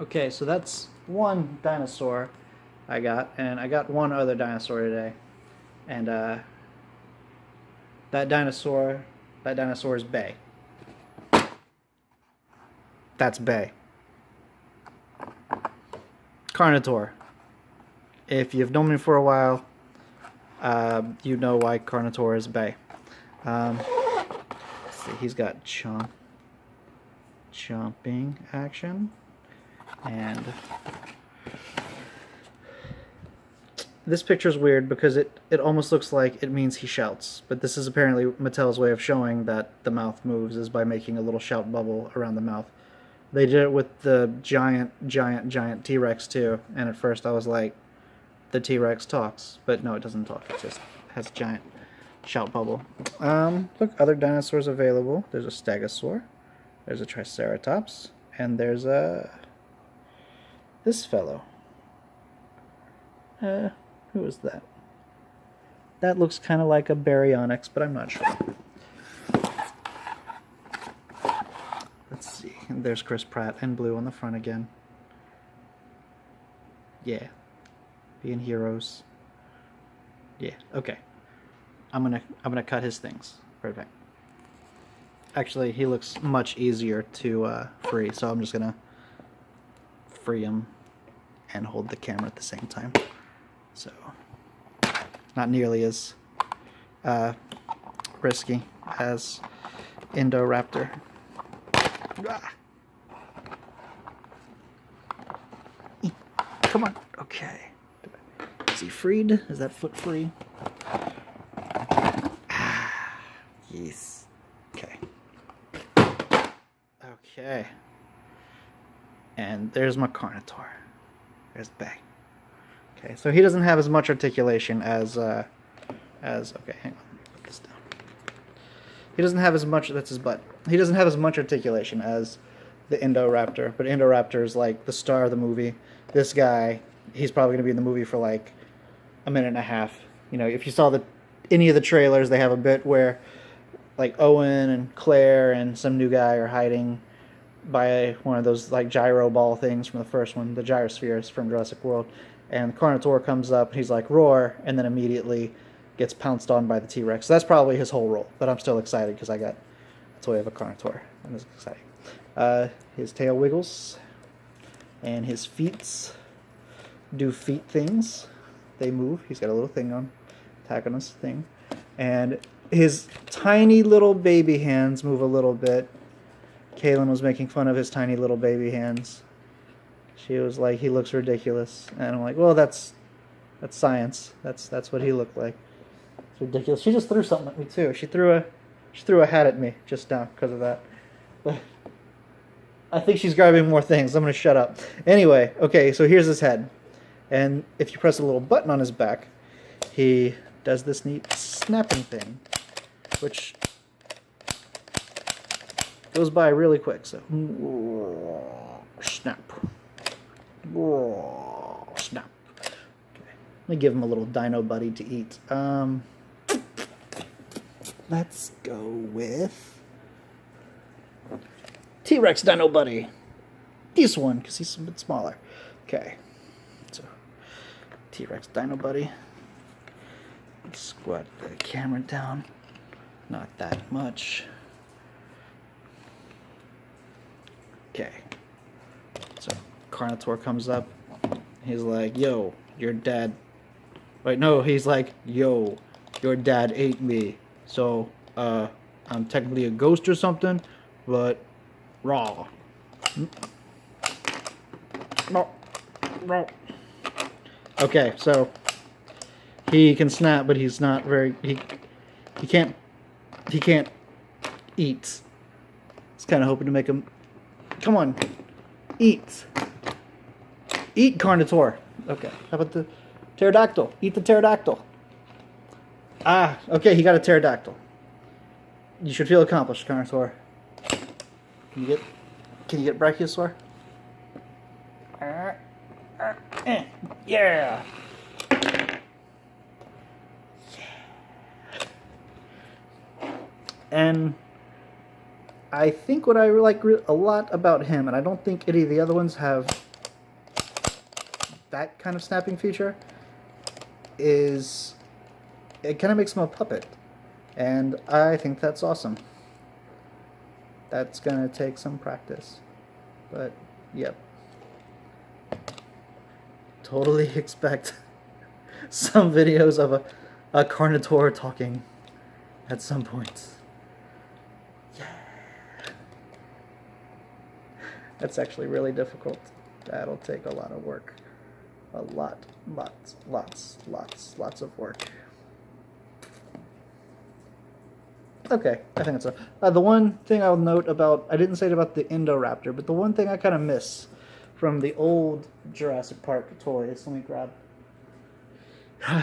Okay, so that's one dinosaur I got, and I got one other dinosaur today. And that dinosaur, that dinosaur is Bay. That's Bay. Carnotaur. If you've known me for a while, you know why Carnotaur is Bay. Let's see, he's got chomping action, and this picture's weird because it almost looks like it means he shouts, but this is apparently Mattel's way of showing that the mouth moves is by making a little shout bubble around the mouth. They did it with the giant T-Rex too, and at first I was like, the T-Rex talks, but no, it doesn't talk. It just has a giant shout bubble. Look, other dinosaurs available. There's a Stegosaur, there's a Triceratops, and there's this fellow. Who is that? That looks kind of like a Baryonyx, but I'm not sure. Let's see. And there's Chris Pratt in blue on the front again. Yeah. Being heroes. Yeah, okay. I'm gonna cut his things. Right back. Actually, he looks much easier to free, so I'm just gonna free him and hold the camera at the same time. So, not nearly as risky as Indoraptor. Ah. Come on. Okay. Is he freed? Is that foot free? Ah, yes. Okay. Okay. And there's my Carnotaur. There's Bay. Okay, so he doesn't have as much articulation as okay, hang on, let me put this down. He doesn't have as much, that's his butt. He doesn't have as much articulation as the Indoraptor, but Indoraptor is like the star of the movie. This guy, he's probably going to be in the movie for like a minute and a half. You know, if you saw any of the trailers, they have a bit where like Owen and Claire and some new guy are hiding by one of those like gyro ball things from the first one, the gyrospheres from Jurassic World. And Carnotaur comes up, and he's like, roar, and then immediately gets pounced on by the T-Rex. So that's probably his whole role, but I'm still excited because I got a toy of a Carnotaur, and it's exciting. His tail wiggles, and his feet do feet things. They move. He's got a little thing on, antagonist thing. And his tiny little baby hands move a little bit. Kaylin was making fun of his tiny little baby hands. She was like, he looks ridiculous. And I'm like, well, that's science. That's what he looked like. It's ridiculous. She just threw something at me too. She threw a hat at me just now because of that. But I think she's grabbing more things. I'm going to shut up. Anyway, okay, so here's his head. And if you press a little button on his back, he does this neat snapping thing, which goes by really quick. So, snap. Snap. Okay. Let me give him a little dino buddy to eat. Let's go with T-Rex dino buddy. This one, because he's a bit smaller. Okay. So, T-Rex dino buddy. Let's squat the camera down. Not that much. Okay. So, Carnotaur comes up. He's like, yo, your dad... Wait, no, he's like, yo, your dad ate me. So, I'm technically a ghost or something, but raw. No. No. Okay, so he can snap, but he's not very... He can't eat. I was kind of hoping to make him... Come on. Eat. Eat, Carnotaur. Okay. How about the pterodactyl? Eat the pterodactyl. Ah, okay, he got a pterodactyl. You should feel accomplished, Carnotaur. Can you get Brachiosaur? Yeah. And I think what I like a lot about him, and I don't think any of the other ones have that kind of snapping feature, is it kind of makes him a puppet. And I think that's awesome. That's gonna take some practice. But, yep. Totally expect some videos of a Carnotaur talking at some point. Yeah. That's actually really difficult. That'll take a lot of work. A lot, lots of work. Okay, I think that's the one thing I'll note about, I didn't say it about the Indoraptor, but the one thing I kind of miss from the old Jurassic Park toys, let me grab,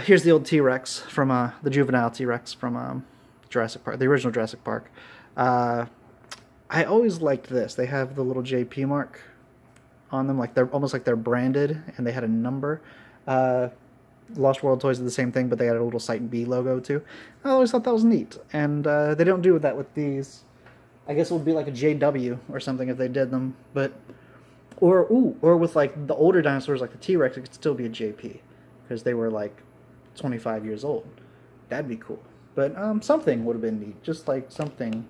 here's the old T-Rex from, the juvenile T-Rex from Jurassic Park, the original Jurassic Park. I always liked this. They have the little JP mark on them, like they're almost like they're branded, and they had a number. Lost World Toys did the same thing, but they had a little Site B logo too. I always thought that was neat, and they don't do that with these. I guess it would be like a JW or something if they did them, but or with like the older dinosaurs like the T-Rex, it could still be a JP because they were like 25 years old. That'd be cool. But something would have been neat, just like something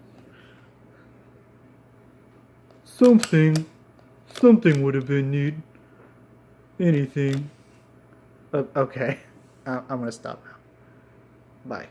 would have been neat. Anything. Okay, I'm gonna stop now. Bye.